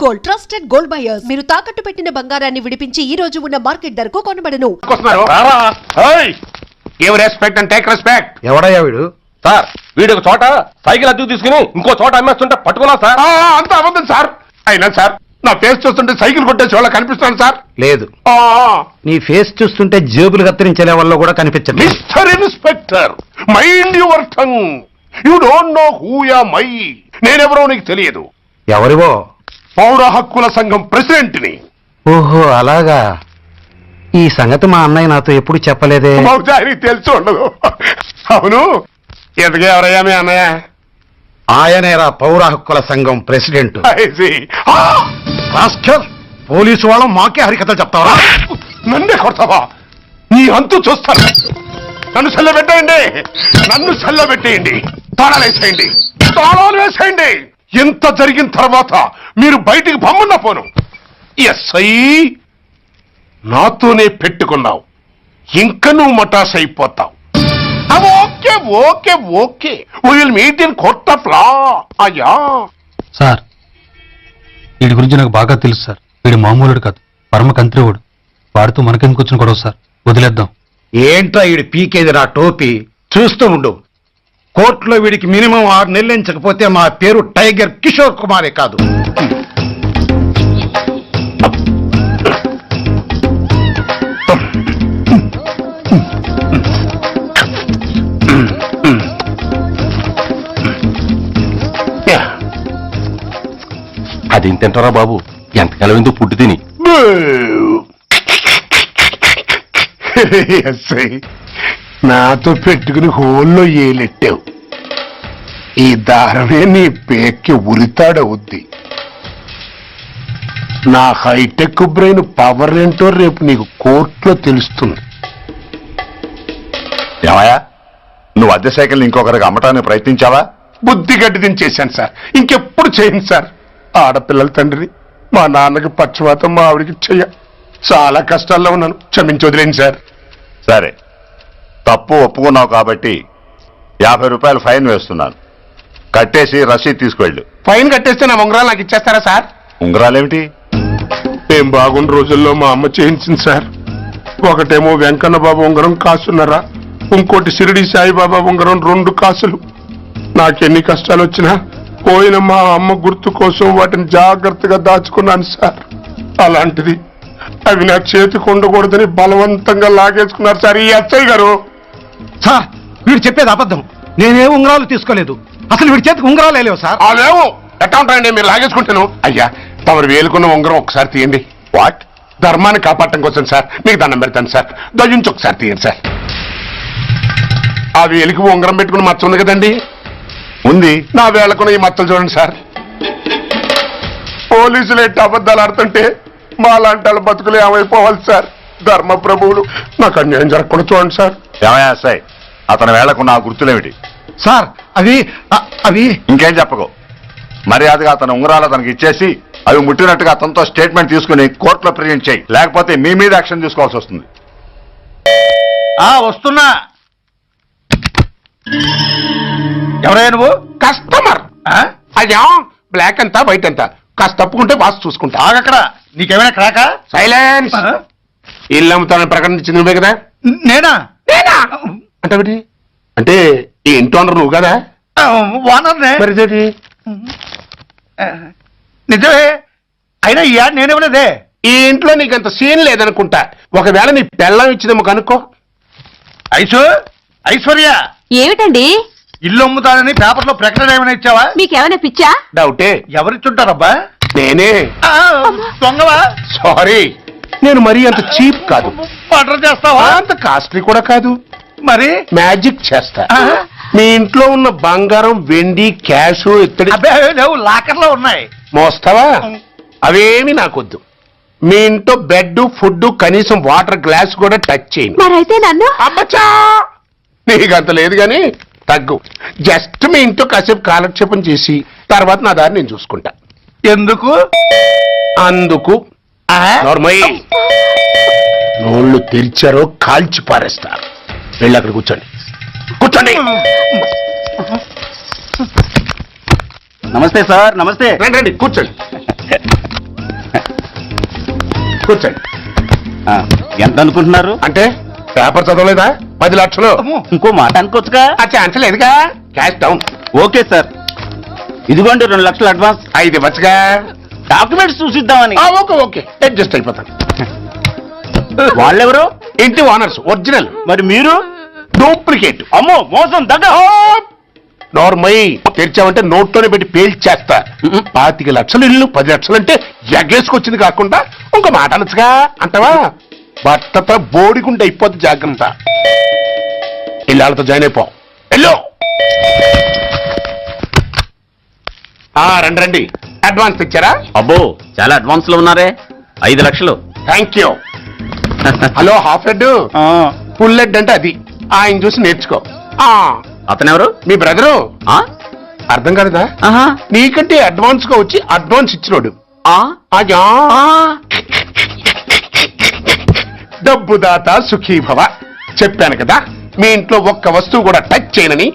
Gold, trusted gold buyers. మీరు తాకట్టు పెట్టిన బంగారాన్ని విడిపించి ఈ రోజు ఉన్న మార్కెట్ ధరకు కొనబడను. Respect and take respect. ఎవడయ్యా వీడు? సార్ వీడు ఒక చోట సైకిల్ అద్దెకు తీసుకుని ఇంకో చోట అమ్మేస్తుంటే పట్టుకున్నా సార్. అంత అబద్ధం సార్. అయినా సార్ నా ఫేస్ చూస్తుంటే సైకిల్ కొట్టే చోళ్ళ కనిపిస్తాను సార్. లేదు, నీ ఫేస్ చూస్తుంటే జేబులు కత్తిరించే లెవెల్లో కూడా కనిపించదు. Mister inspector, mind your tongue. You don't know who am I. నేనెవరో నీకు తెలియదు. ఎవరివో? పౌర హక్కుల సంఘం ప్రెసిడెంట్ ని. ఓహో అలాగా. ఈ సంగతి మా అన్నయ్య నాతో ఎప్పుడు చెప్పలేదే. బహుశా ఆయనకి తెలిసి ఉండదు. అవును, ఎదుగా ఎవరయ్యా మీ అన్నయ్య? ఆయనేరా పౌర హక్కుల సంఘం ప్రెసిడెంట్. పోలీసు వాళ్ళం మాకే హరికథలు చెప్తావా? నన్నే కొడతావా? నీ అంతు చూస్తాను. నన్ను సెల్లబెట్టేయండి, నన్ను సెల్లబెట్టేయండి. తాళాలు వేసేయండి, తాళాలు వేసేయండి. ఎంత జరిగిన తర్వాత మీరు బయటికి పంపన్నా పోను. ఎస్ఐ నాతోనే పెట్టుకున్నావు, ఇంకా నువ్వు మటాస్ అయిపోతావు. Okay okay okay, will meet in court of law. అయ్యా సార్, వీడి గురించి నాకు బాగా తెలుసు సార్. వీడు మామూలుడు కాదు, పరమ కంత్రివుడు. వాడితో మనకెందుకు వచ్చిన గొడవ సార్, వదిలేద్దాం. ఏంట్రా వీడి పీకేది నా టోపీ? చూస్తూ ఉండు. కోర్టులో వీడికి మినిమం 6 నెలలు ఎంచకపోతే మా పేరు టైగర్ కిషోర్ కుమారే కాదు. అది తింటారా బాబు? ఎంతకాలం ఎందుకు పుట్టి తిని. ఎస్ఐ నాతో పెట్టుకుని హోల్లో ఏలెట్టావు. ఈ దారమే నీ పేక్కి ఉరితాడవుద్ది. నా హైటెక్ బ్రెయిన్ పవర్ ఏంటో రేపు నీకు కోర్టులో తెలుస్తుంది. ఏమయ్యా, నువ్వు అద్దె సైకిల్ ఇంకొకరికి అమ్మటానికి ప్రయత్నించావా? బుద్ధి గడ్డి దించేశాను సార్, ఇంకెప్పుడు చేయను సార్. ఆడపిల్లల తండ్రిని, మా నాన్నకి పక్షవాతం, మా ఆవిడికి చెయ్య. చాలా కష్టాల్లో ఉన్నాను, క్షమించి వదిలేండి సార్. సరే, తప్పు ఒప్పుకున్నావు కాబట్టి 50 రూపాయలు ఫైన్ వేస్తున్నాను. కట్టేసి రసీదు తీసుకువెళ్ళు. ఫైన్ కట్టేస్తే నా ఉంగరాలు నాకు ఇచ్చేస్తారా సార్? ఉంగరాలేమిటి? ఏం బాగున్న రోజుల్లో మా అమ్మ చేయించింది సార్. ఒకటేమో వెంకన్న బాబు ఉంగరం కాసున్నరా, ఇంకోటి షిరిడి సాయిబాబా ఉంగరం 2 కాసులు. నాకెన్ని కష్టాలు వచ్చినా పోయిన మా అమ్మ గుర్తు కోసం వాటిని జాగ్రత్తగా దాచుకున్నాను సార్. అలాంటిది అవి నా చేతికి ఉండకూడదని బలవంతంగా లాగేసుకున్నారు సార్ ఈ ఎస్ఐ గారు. సార్, వీడు చెప్పేది అబద్ధం. నేనే ఉంగరాలు తీసుకోలేదు. అసలు వీడి చేతికి ఉంగరాలు లేవు సార్. అవేమో ఎట్టా ఉంటాయండి, మీరు లాగేసుకుంటాను. అయ్యా, తమరు వేలుకున్న ఉంగరం ఒకసారి తీయండి. వాట్? ధర్మాన్ని కాపాడటం కోసం సార్, మీకు దండం పెడతాను సార్. దయ్యుంచి ఒకసారి తీయండి సార్. ఆ వేలికి ఉంగరం పెట్టుకుని మచ్చ ఉంది కదండి, ఉంది. నా వేళకున్న ఈ మచ్చలు చూడండి సార్. పోలీసులు ఎట్టి అబద్ధాలు ఆడుతుంటే మా లాంటి వాళ్ళ బతుకులు ఏమైపోవాలి సార్. ధర్మ ప్రభువులు, నాకు అన్యాయం జరగకుండా చూడండి సార్. ఏమయ్యా సాయి, అతని వేళకున్న ఆ గుర్తులేమిటి? సార్, అవి ఇంకేం చెప్పకు. మర్యాదగా అతని ఉంగరాలు అతనికి ఇచ్చేసి అవి ముట్టినట్టుగా అతనితో స్టేట్మెంట్ తీసుకుని కోర్టులో ప్రజెంట్ చేయి. లేకపోతే మీ మీద యాక్షన్ తీసుకోవాల్సి వస్తుంది. వస్తున్నా. ఎవరయ్యా నువ్వు? కస్టమర్. అయ్యా, బ్లాక్ అంతా వైట్ అంతా కాస్త తప్పుకుంటే బాస్ చూసుకుంటా. ఆగక్కడ. నీకేమైనా క్రాకా? సైలెన్స్. ఇల్లు అమ్ముతానని ప్రకటించింది నువ్వే కదా? నేనా? అంటే అంటే ఈ ఇంటి ఓనర్ నువ్వు కదా? ఓనర్నే. మరి ఇదేంటి? నిజమే. అయినా ఈ యాడ్ నేనేమలేదే. ఈ ఇంట్లో నీకు అంత సీన్ లేదనుకుంటా. ఒకవేళ నీ పెళ్ళం ఇచ్చిందేమో కనుక్కో. ఐశ్వర్య, ఏమిటండి? ఇల్లు అమ్ముతానని పేపర్లో ప్రకటన ఏమైనా ఇచ్చావా? మీకేమైనా పిచ్చా? డౌటే. ఎవరిచ్చుంటారబ్బా? నేనే. దొంగవా? సారీ, నేను మరీ అంత చీప్ కాదు. మర్డర్ చేస్తావా? అంత కాస్ట్లీ కూడా కాదు. మరి మ్యాజిక్ చేస్తా. మీ ఇంట్లో ఉన్న బంగారం, వెండి, క్యాష్, ఇత్తడి లేవు, లాకర్లో ఉన్నాయి. మోస్తావా? అవేమి నాకొద్దు. మీ ఇంట్లో బెడ్, ఫుడ్, కనీసం వాటర్ గ్లాస్ కూడా టచ్ చేయను. మరైతే నన్ను అబ్బచ్చా, నీకంత లేదు గాని తగ్గు. జస్ట్ మీ ఇంట్లో కాసేపు కాలక్షేపం చేసి తర్వాత నా దారి నేను చూసుకుంటా. ఎందుకు? అందుకు. నోర్మయ్య, నోళ్ళు తెరిచారో కాల్చి పారేస్తా. వెళ్ళి అక్కడ కూర్చోండి. కూర్చోండి. నమస్తే సార్. నమస్తే. రండి కూర్చోండి. కూర్చోండి. ఎంత అనుకుంటున్నారు? అంటే పేపర్ చదవలేదా? 10 లక్షలు. ఇంకో మాట అనుకోవచ్చుగా. ఆ ఛాన్స్ లేదుగా. Cash down. ఓకే సార్, ఇదిగోండి 2 లక్షలు అడ్వాన్స్. 5 ఇవ్వచ్చుగా. డాక్యుమెంట్స్ చూసిద్దామని. ఓకే ఓకే, అడ్జస్ట్ అయిపోతాను. వాళ్ళెవరు? ఇంటి ఓనర్స్, ఒరిజినల్. మరి మీరు? డూప్లికేట్. అమ్మో, మోసం దగ్గర. నోర్మై తెరిచామంటే నోట్లోనే పెట్టి పేల్చేస్తా. 25 లక్షలు ఇల్లు 10 లక్షలు అంటే ఎగేసుకొచ్చింది కాకుండా ఇంకో మాట అనొచ్చుగా అంటావా? భర్తతో బోడిగుంటే అయిపోద్ది, జాగ్రత్త. ఇల్లాళ్ళతో జాయిన్ అయిపో. ఎల్లో రండి రండి. అడ్వాన్స్ ఇచ్చారా? అబ్బో, చాలా అడ్వాన్స్ లో ఉన్నారే. 5 లక్షలు. Thank you. Hello, half head full head అంటే అది. ఆయన చూసి నేర్చుకో. అతనెవరు? మీ బ్రదరు. ఆ? అర్థం కాలేదా? ఆహా. నీకంటే అడ్వాన్స్ గా వచ్చి అడ్వాన్స్ ఇచ్చినోడు. ఆ? అయ్యా, డబ్బు దాత సుఖీభవ. చెప్పాను కదా, మీ ఇంట్లో ఒక్క వస్తువు కూడా టచ్ చేయనని,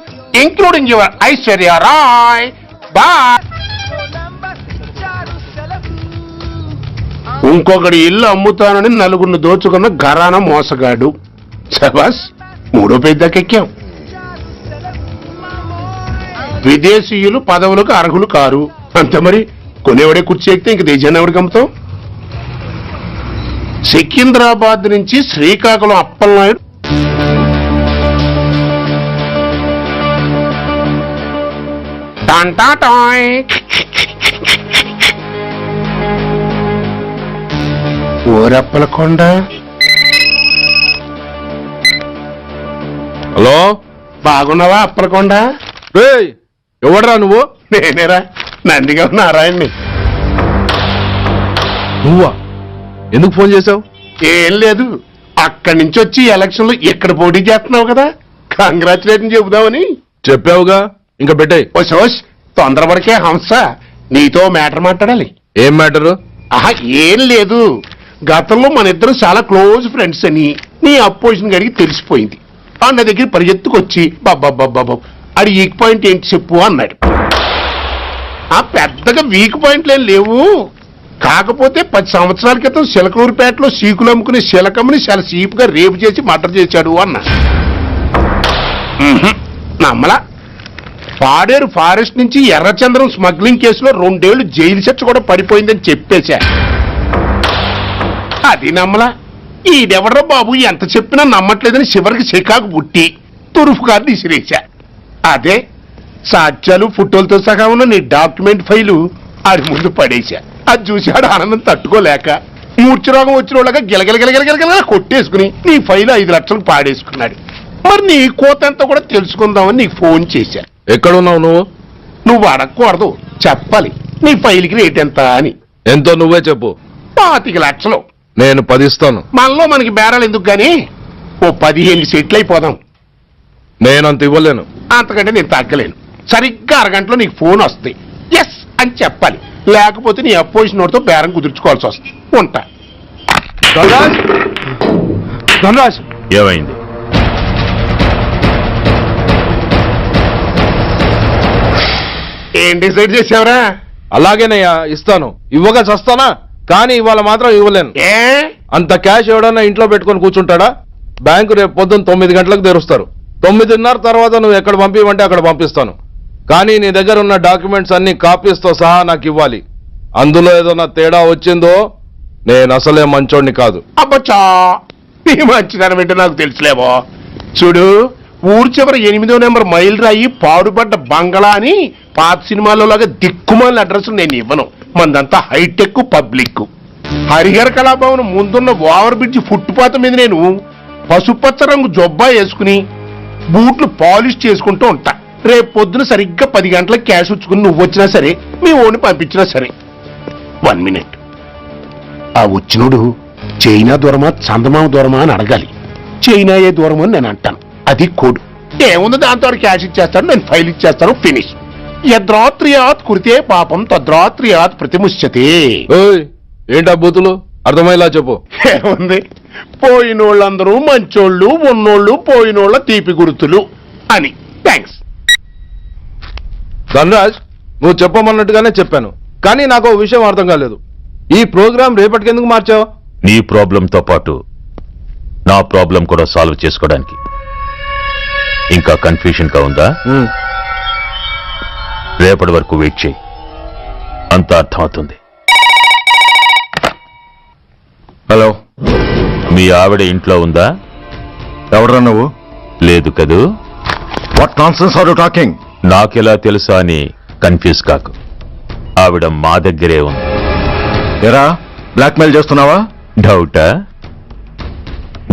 including your Aishwarya Rai. Bye. ఇంకొకటి ఇల్లు అమ్ముతానని నలుగురిని దోచుకున్న ఘరాన మోసగాడు. శబాస్, 3వ పేజీ దాకా ఎక్కాం. విదేశీయులు పదవులకు అర్హులు కారు. అంతే మరి, కొనేవాడే కుర్చీ ఎక్కితే ఇంక దేశాన్ని ఎవరికి అమ్ముతాం? సికింద్రాబాద్ నుంచి శ్రీకాకుళం అప్పలనాయుడు టాంటాటాయ్. ఓరప్పలకొండ. హలో, బాగున్నావా అప్పలకొండ? ఎవడరా నువ్వు? నేనేరా, నందిగా నారాయణ్ణి. నువ్వా? ఎందుకు ఫోన్ చేసావు? ఏం లేదు, అక్కడి నుంచి వచ్చి ఎలక్షన్ లో ఇక్కడ పోటీ చేస్తున్నావు కదా, కంగ్రాచులేషన్ చెబుదామని. చెప్పావుగా, ఇంకా పెట్టాయి. ఓ సోష్, తొందరపడికే హంస, నీతో మ్యాటర్ మాట్లాడాలి. ఏం మ్యాటరు? ఆహా, ఏం లేదు. గతంలో మన ఇద్దరు చాలా క్లోజ్ ఫ్రెండ్స్ అని నీ అపోజిషన్ గడికి తెలిసిపోయింది. అన్న దగ్గర పరిగెత్తుకొచ్చి బాబా అది వీక్ పాయింట్ ఏంటి చెప్పు అన్నాడు. పెద్దగా వీక్ పాయింట్లు ఏం లేవు, కాకపోతే 10 సంవత్సరాల క్రితం శిలకూరుపేటలో సీకులు అమ్ముకునే శిలకమ్మని చాలా సీపుగా రేపు చేసి మర్డర్ చేశాడు అన్న. నమ్మలా. పాడేరు ఫారెస్ట్ నుంచి ఎర్రచంద్రం స్మగ్లింగ్ కేసులో 2 ఏళ్లు జైలు శిక్ష కూడా పడిపోయిందని చెప్పేశా. అది నమ్మలా. ఈడెవడ్రా బాబు ఎంత చెప్పినా నమ్మట్లేదని చివరికి చికాకు పుట్టి తురుపు కార్డు ఇసిరేశా. అదే సాక్ష్యాలు ఫోటోలతో సహా ఉన్న నీ డాక్యుమెంట్ ఫైలు ఆడి ముందు పడేశా. అది చూశాడు ఆనందం తట్టుకోలేక మూర్ఛరోగం వచ్చిన వాళ్ళగా గిలగిలగిలగిలగిలగిల కొట్టేసుకుని నీ ఫైలు 5 లక్షలు పాడేసుకున్నాడు. మరి నీ కోతంతా కూడా తెలుసుకుందామని నీకు ఫోన్ చేశా. ఎక్కడున్నావు నువ్వు? నువ్వు అడగకూడదు, చెప్పాలి. నీ ఫైల్కి రేట్ ఎంత అని. ఎంతో నువ్వే చెప్పు. 25 లక్షలు. నేను 10 ఇస్తాను. మనలో మనకి బేరాలు ఎందుకు గాని, ఓ 15 సెటిల్ అయిపోదాం. నేనంత ఇవ్వలేను. అంతకంటే నేను తగ్గలేను. సరిగ్గా అరగంటలో నీకు ఫోన్ వస్తుంది. ఎస్ అని చెప్పాలి, లేకపోతే నీ అపోజిషన్ వాడితో బేరం కుదుర్చుకోవాల్సి వస్తుంది. ఉంటా. ధనరాజ్, ఏమైంది? ఏం డిసైడ్ చేసావురా? అలాగేనయ్యా, ఇస్తాను. ఇవ్వగా చస్తానా, కానీ ఇవాళ మాత్రం ఇవ్వలేను. ఏ అంత క్యాష్ ఎవడన్నా ఇంట్లో పెట్టుకొని కూర్చుంటాడా? బ్యాంకు రేపు పొద్దున్న 9 గంటలకు తెరుస్తారు. 9:30 తర్వాత నువ్వు ఎక్కడ పంపివంటే అక్కడ పంపిస్తాను. కానీ నీ దగ్గర ఉన్న డాక్యుమెంట్స్ అన్ని కాపీస్తో సహా నాకు ఇవ్వాలి. అందులో ఏదైనా తేడా వచ్చిందో నేను అసలే మంచోడిని కాదు. అబ్బచ్చా, నీ మంచిదనం ఏంటో నాకు తెలుసులేవో. చూడు, ఊరు చివరి 8వ నెంబర్ మైల్ రాయి పాడుపడ్డ బంగళా అని పాత సినిమాలో లాగా దిక్కుమాల అడ్రస్ నేను ఇవ్వను. మందంతా హైటెక్ పబ్లిక్. హరిహర కళాభవన్ ముందున్న ఓవర్ బ్రిడ్జ్ ఫుట్పాత్ మీద నేను పసుపచ్చ రంగు జొబ్బా వేసుకుని బూట్లు పాలిష్ చేసుకుంటూ ఉంటా. రేపు పొద్దున సరిగ్గా 10 గంటలకు క్యాష్ వచ్చుకుని నువ్వు వచ్చినా సరే, మీ ఓని పంపించినా సరే. 1 మినిట్. ఆ వచ్చినోడు చైనా దూరమా చందమామ దూరమా అని అడగాలి. చైనాయే దూరం అని నేను అంటాను. అది కోడ్. ఏముంది, దాంతో క్యాష్ ఇచ్చేస్తాను, నేను ఫైల్ ఇచ్చేస్తాను, ఫినిష్. యద్రాత్రియాత్ కురితే పాపం తద్రాత్రియాత్ ప్రతిముష్యతే. ఏంటా బూతులు? అర్థమయ్యేలా చెప్పు. ఏముంది, పోయినోళ్ళందరూ మంచోళ్ళు, ఉన్నోళ్ళు పోయినోళ్ళ తీపి గుర్తులు అని. థ్యాంక్స్. ధనరాజ్, నువ్వు చెప్పమన్నట్టుగానే చెప్పాను, కానీ నాకు ఓ విషయం అర్థం కాలేదు. ఈ ప్రోగ్రాం రేపటికి ఎందుకు మార్చావు? నీ ప్రాబ్లంతో పాటు నా ప్రాబ్లం కూడా సాల్వ్ చేసుకోవడానికి. ఇంకా కన్ఫ్యూషన్ గా ఉందా? రేపటి వరకు వెయిట్ చేయి, అంత అర్థమవుతుంది. హలో, మీ ఆవిడ ఇంట్లో ఉందా? ఎవడ్రా నువ్వు? లేదు కదూ. What nonsense are you talking? నాకెలా తెలుసా అని కన్ఫ్యూజ్ కాకు, ఆవిడ మా దగ్గరే ఉంది. ఎరా, బ్లాక్మెయిల్ చేస్తున్నావా? డౌటా?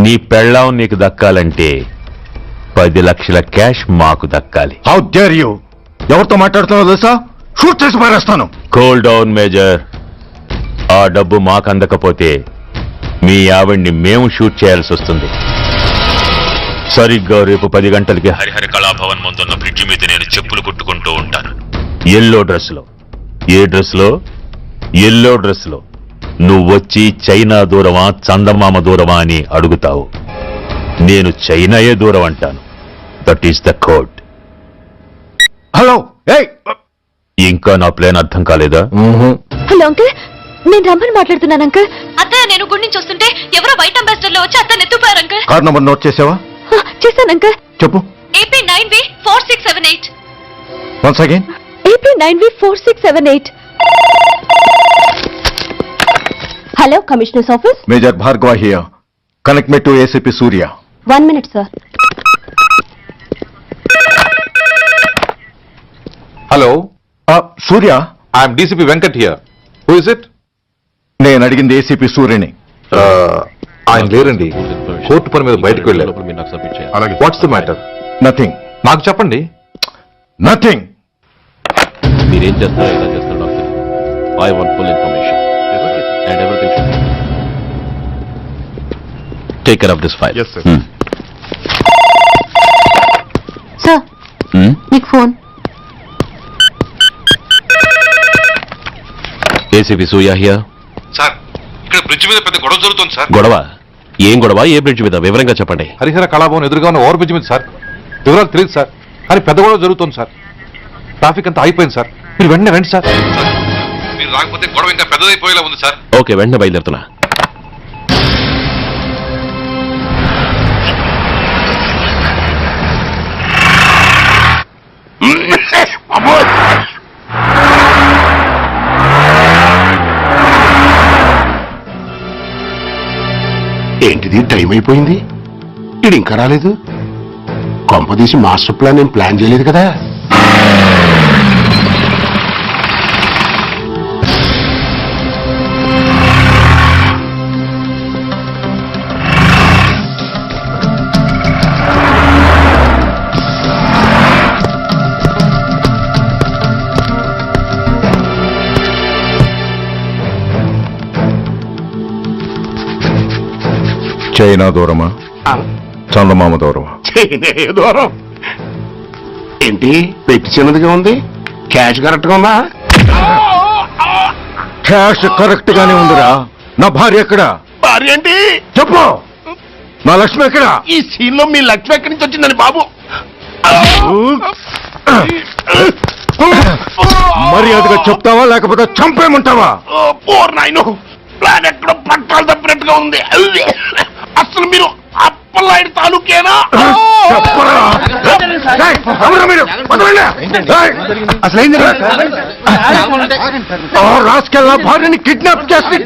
నీ పెళ్ళాం నీకు దక్కాలంటే 10 లక్షల క్యాష్ మాకు దక్కాలి. How dare you? ఎవరితో మాట్లాడుతున్నావో తెలుసా? షూట్ చేసి పారేస్తాను. Cool down major. ఆ డబ్బు మాకు అందకపోతే మీ ఆవిడ్ని మేము షూట్ చేయాల్సి వస్తుంది. సరిగ్గా రేపు 10 గంటలకి హరిహర కళాభవన్ ముందున్న బ్రిడ్జి మీద నేను చెప్పులు కుట్టుకుంటూ ఉంటాను. ఎల్లో డ్రెస్లో. ఏ డ్రెస్లో? ఎల్లో డ్రెస్లో. నువ్వొచ్చి చైనా దూరమా చందమామ దూరమా అని అడుగుతావు. నేను చైనాయే దూరం అంటాను. That is the code. Hello, ఇంకా నా ప్లాన్ అర్థం కాలేదా? హలో అంకుల్, నేను రమ్మని మాట్లాడుతున్నాను అంకుల్. అత్తయ్య నేను గుడి నుంచి వస్తుంటే ఎవరో వైట్ అంబాసిడర్ లో వచ్చి అత్తయ్య ఎత్తుపోయారు అంకుల్. కార్ నంబర్ నోట్ చేసావా? చేశాను అంకుల్. చెప్పు. AP9V4678. Once again. AP9V4678. Hello, commissioners office. Major Bhargava here. Connect me to ACP Surya. 1 minute sir. Hello, Surya, I'm DCP Venkat here. Who is it? నేను అడిగింది ACP సూర్యని. ఆయన లేరండి, కోర్టు పని మీద బయటకు వెళ్ళారు. What's the matter? నథింగ్. నాకు చెప్పండి. నథింగ్. మీరేం చేస్తారో ఎలా చేస్తారో నాకు తెలియదు. I want full information and everything should take care of this file. Sir, మీకు phone. ACP Surya here. Sir, ఇక్కడ బ్రిడ్జ్ మీద పెద్ద గొడవ జరుగుతుంది సార్. గొడవ? ఏం గొడవ? ఏ బ్రిడ్జ్ మీద? వివరంగా చెప్పండి. హరిహర కళాభవన్ ఎదురుగా ఉన్న ఓవర్ బ్రిడ్జ్ మీద సార్. వివరాలు తెలియదు సార్, కానీ పెద్ద గొడవ జరుగుతుంది సార్. ట్రాఫిక్ అంతా అయిపోయింది సార్. మీరు వెంటనే రండి సార్. మీరు రాకపోతే గొడవ ఇంకా పెద్దదైపోయేలా ఉంది సార్. ఓకే, వెంటనే బయలుదేరుతున్నా. ఏంటిది, టైం అయిపోయింది, ఇది ఇంకా రాలేదు. కొంపదీసి మాస్టర్ ప్లాన్ ఏం ప్లాన్ చేయలేదు కదా? చైనా దూరమా చందమామ దూరమా? దూరం ఏంటి, పెట్టి చిన్నదిగా ఉంది, క్యాష్ కరెక్ట్ గా ఉందా? క్యాష్ కరెక్ట్ గానే ఉందిరా. నా భార్య ఎక్కడ? భార్య ఏంటి చెప్పు. నా లక్ష్మి ఎక్కడ? ఈ సీన్ లో మీ లక్ష్మి ఎక్కడి నుంచి వచ్చిందని బాబు? మర్యాదగా చెప్తావా లేకపోతే చంపేమంటావా? పోర్ నాయను, ప్లాన్ ఎక్కడ పట్టాలు తప్పినట్టుగా ఉంది. అసలు మీరు అప్పలాయుడు తాలూకేనా? రాసుకెళ్ళ భార్యని కిడ్నాప్ చేసి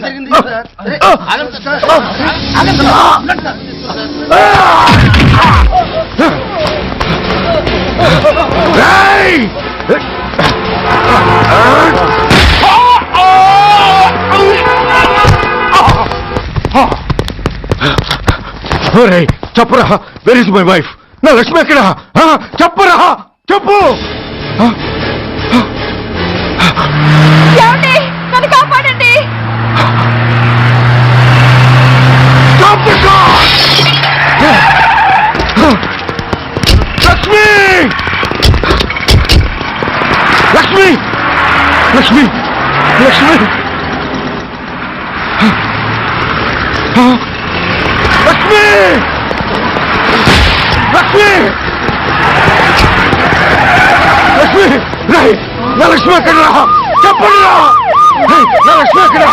చెప్పరా, వెర్ ఇస్ మై వైఫ్? నా లక్ష్మి ఎక్కడ? చెప్పరా, చెప్పు. నన్ను కాపాడండి. లక్ష్మి, లక్ష్మి, లక్ష్మి, లక్ష్మి, లక్ష్మి, లక్ష్మి, లక్ష్మి, రాయ్, నా లక్ష్మి ఎక్కడ? చెప్పండి రా. నా లక్ష్మి ఎక్కడ?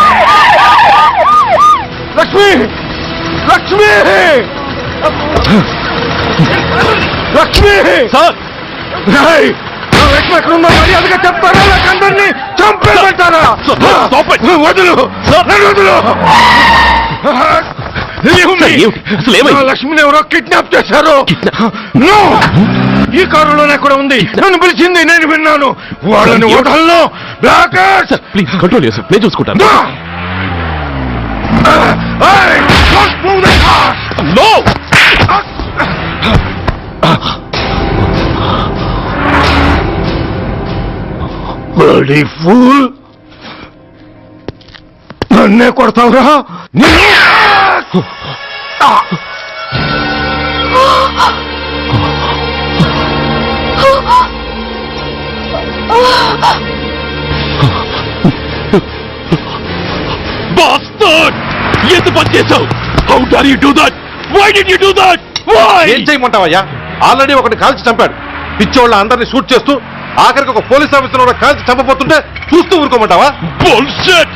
లక్ష్మి లక్ష్మి లక్ష్మి సార్ లక్ష్మి ఎక్కడ ఉందో మర్యాదగా చెప్తారా అందరినీ చంపేమంటారా వదులు వదులు లక్ష్మిని ఎవరో కిడ్నాప్ చేశారు ఈ కారులోనే కూడా ఉంది నన్ను పిలిచింది నేను విన్నాను వాళ్ళని వదలను ప్లీజ్ కంట్రోల్ చేసి నేను చూసుకుంటాను నో బ్లడీ ఫూల్ నన్నే కొడతావురా Bastard! ఎంత పని చేసావు? How dare you do that? Why did you do that? Why? ఏం చేయమంటావయ్యా? ఆల్రెడీ ఒకటి కాల్చి చంపాడు. పిచ్చోళ్ళ అందరినీ షూట్ చేస్తూ ఆఖరికి ఒక పోలీస్ ఆఫీసర్ కూడా కాల్చి చంపబోతుంటే చూస్తూ ఊరుకోమంటావా? Bullshit!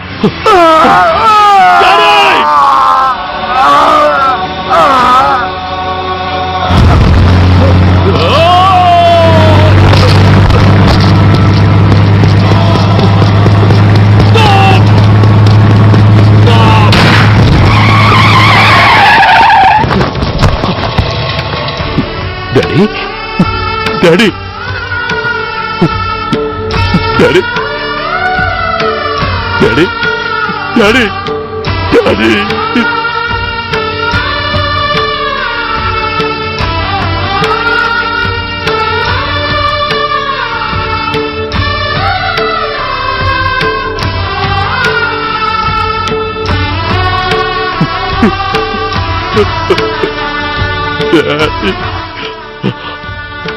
Daddy? Daddy? Daddy? Daddy? Daddy? Daddy?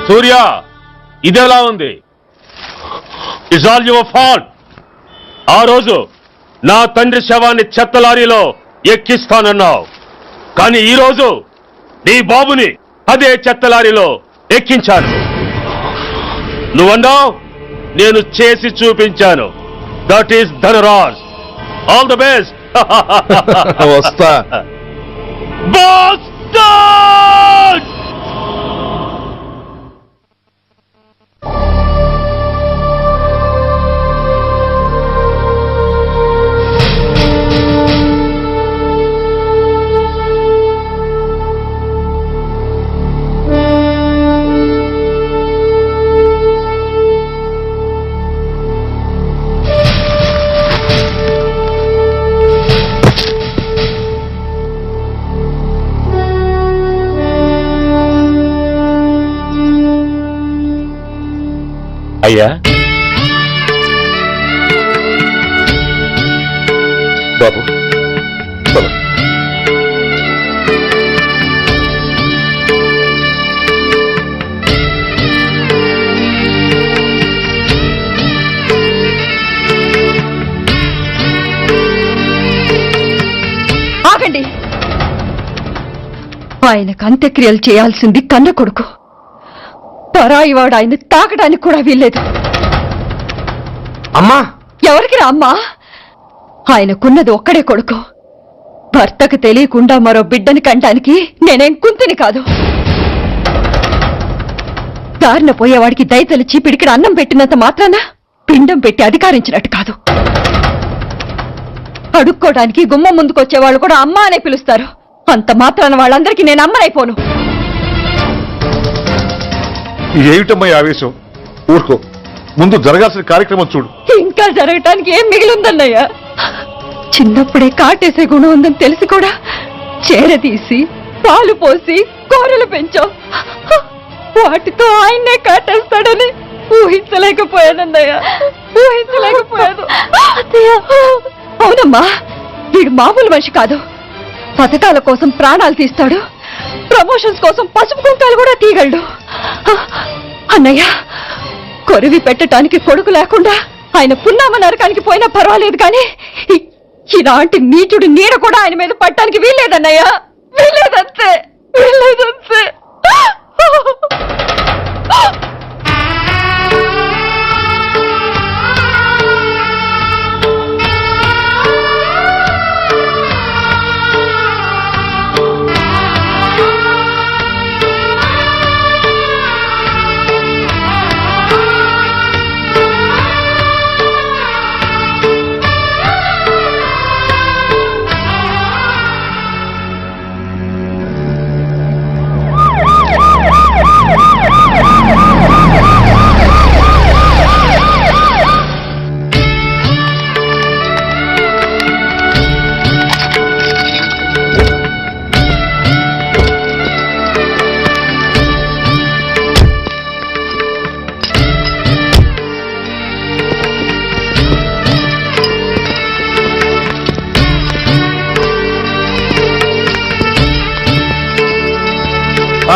సూర్య ఇదెలా ఉంది? It's all your fault. ఆ రోజు నా తండ్రి శవాన్ని చెత్త లారీలో ఎక్కిస్తానన్నావు, కానీ ఈ రోజు నీ బాబుని అదే చెత్త లారీలో ఎక్కించాను. నువ్వన్నావు, నేను చేసి చూపించాను. That is Dhanraj. All the best. వస్తా. Bastard! అయ్యా, బాబు చలో. ఆగండి. ఆయనకు అంత్యక్రియలు చేయాల్సింది కన్న కొడుకు. పరాయివాడు ఆయన తాకడానికి కూడా వీల్లేదు. అమ్మా, ఎవరికి రా అమ్మా? ఆయనకున్నది ఒక్కడే కొడుకు. భర్తకు తెలియకుండా మరో బిడ్డని కంటానికి నేనేం కుంతిని కాదు. దారిన పోయేవాడికి దయతలిచి పిడికిడ అన్నం పెట్టినంత మాత్రాన పిండం పెట్టి అధికారించినట్టు కాదు. అడుక్కోవడానికి గుమ్మం ముందుకొచ్చేవాళ్ళు కూడా అమ్మ అనే పిలుస్తారు. అంత మాత్రాన వాళ్ళందరికీ నేను అమ్మనైపోను. ఏమిటమ్మా ఆవేశం? ఊరుకో, ముందు జరగాల్సిన కార్యక్రమం చూడు. ఇంకా జరగటానికి ఏం మిగిలిందన్నయ్య? చిన్నప్పుడే కాటేసే గుణం ఉందని తెలిసి కూడా చేరదీసి పాలు పోసి కూరలు పెంచాం. వాటితో ఆయన్నే కాటేస్తాడని ఊహించలేకపోయానన్నయ్య, ఊహించలేకపోయాను. అవునమ్మా, వీడు మామూలు మనిషి కాదు. పథకాల కోసం ప్రాణాలు తీస్తాడు, ప్రమోషన్స్ కోసం పసుపు కుంకాలు కూడా తీయగలడు. అన్నయ్య, కొరివి పెట్టడానికి కొడుకు లేకుండా ఆయన పున్నామ నరకానికి పోయినా పర్వాలేదు, కానీ ఇలాంటి నీచుడి నీడ కూడా ఆయన మీద పట్టడానికి వీల్లేదన్నయ్య, వీల్లేదంతే, వీల్లేదంతే.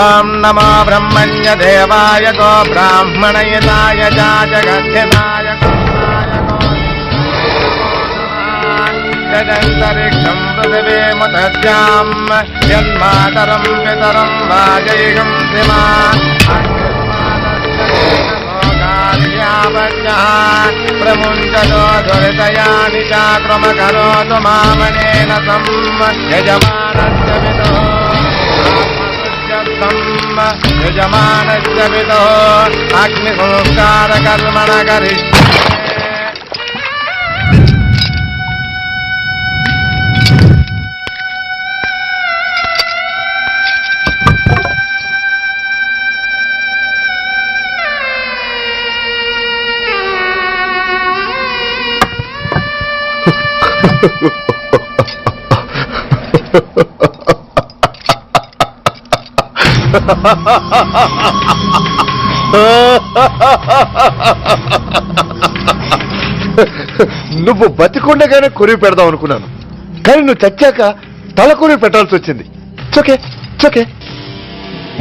ఓం నమో బ్రహ్మణ్య దేవాయ గో బ్రాహ్మణయతాయ జగద్ధితాయ జగంతరిక్షం పృథివీముతస్యాం యన్మాతరం పితరం వాజయిషం శ్రీమా ప్రముంచతో దురితయాని చాక్రమకరోతు మామనేన సం యజమానస్య విదో యజమానస్య విదో అగ్ని సంస్కార కర్మణ కరిష్యే. నువ్వు బతికుండగానే కొరివి పెడదాం అనుకున్నాను, కానీ నువ్వు చచ్చాక తల కొరివి పెట్టాల్సి వచ్చింది. చోకే చోకే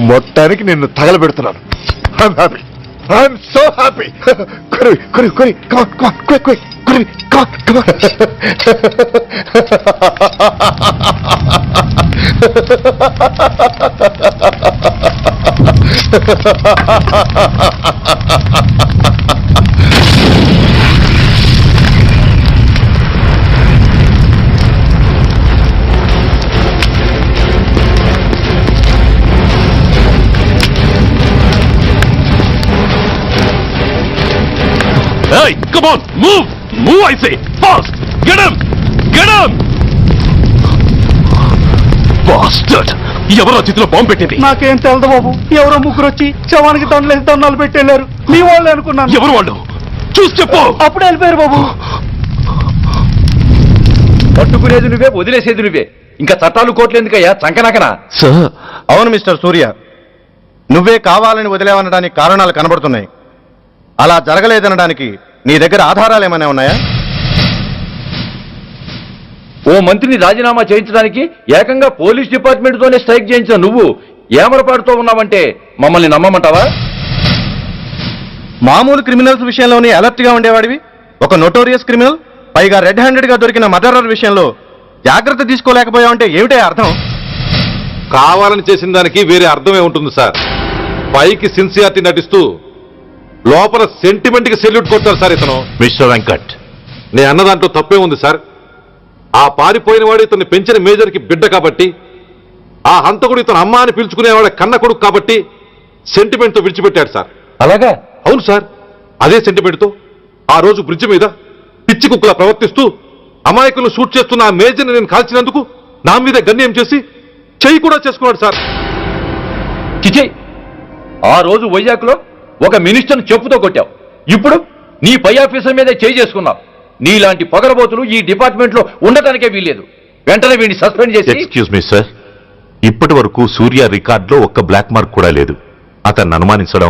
మొత్తానికి నిన్ను తగలబెడుతున్నాను. I'm happy, I'm so happy. కొరివి కొరివి కొరి కొరివి Hey, come on, move! Move, I say! Fast! Get him! Get him! Bastard! ఎవరో చేతిలో బాంబు పెట్టింది? నాకేం తెలదు బాబు. ఎవరో ముగ్గురు వచ్చి శవానికి దండలేసి దండాలు పెట్టేళ్ళారు. మీ వాళ్ళే అనుకున్నాను. ఎవరు వాళ్ళు? చూసి చెప్పు. అప్పుడే వెళ్ళిపోయారు బాబు. పట్టుకునేది నువ్వే, వదిలేసేది నువ్వే. ఇంకా చట్టాలు కోట్లు ఎందుకయ్యా చంకనకనా? సార్, అవును మిస్టర్ సూర్య, నువ్వే కావాలని వదిలేవనడానికి కారణాలు కనబడుతున్నాయి. అలా జరగలేదనడానికి నీ దగ్గర ఆధారాలు ఏమైనా ఉన్నాయా? ఓ మంత్రిని రాజీనామా చేయించడానికి ఏకంగా పోలీస్ డిపార్ట్మెంట్ తోనే స్ట్రైక్ చేయించిన నువ్వు ఏమరపాటుతో ఉన్నావంటే మమ్మల్ని నమ్మమంటావా? మామూలు క్రిమినల్స్ విషయంలోనే అలర్ట్ గా ఉండేవాడివి, ఒక నోటోరియస్ క్రిమినల్, పైగా రెడ్ హ్యాండెడ్ గా దొరికిన మర్డరర్ విషయంలో జాగ్రత్త తీసుకోలేకపోయావంటే ఏమిటే అర్థం? కావాలని చేసిన దానికి వేరే అర్థమే ఉంటుంది సార్. పైకి సిన్సియారిటీ నటిస్తూ లోపల సెంటిమెంట్ కి సెల్యూట్ కొట్టారు సార్ ఇతను. మిస్టర్ వెంకట్, నే అన్న దాంట్లో తప్పే ఉంది సార్. ఆ పారిపోయిన వాడు ఇతన్ని పెంచిన మేజర్ కి బిడ్డ కాబట్టి, ఆ హంతకుడు ఇతను అమ్మ అని పిలుచుకునేవాడు కన్న కొడుకు కాబట్టి సెంటిమెంట్ తో విడిచిపెట్టాడు సార్. అలాగా? అవును సార్, అదే సెంటిమెంట్ తో ఆ రోజు బ్రిడ్జ్ మీద పిచ్చి కుక్కలా ప్రవర్తిస్తూ అమాయకులను షూట్ చేస్తున్న ఆ మేజర్ని నేను కాల్చినందుకు నా మీద గన్యం చేసి చెయ్యి కూడా చేసుకున్నాడు సార్. చిచి, ఆ రోజు వైజాగ్లో ఒక మినిస్టర్ని చెప్పుతో కొట్టావు, ఇప్పుడు నీ పై ఆఫీసర్ మీదే చేయి చేసుకున్నావు. నీలాంటి పొగరబోతులు ఈ డిపార్ట్మెంట్ లో ఉండటానికే వీల్లేదు. వెంటనే వీడిని సస్పెండ్ చేసి. ఎక్స్క్యూజ్ మీ సార్, ఇప్పటి వరకు సూర్య రికార్డులో ఒక్క బ్లాక్ మార్క్ కూడా లేదు. అతన్ని అనుమానించడం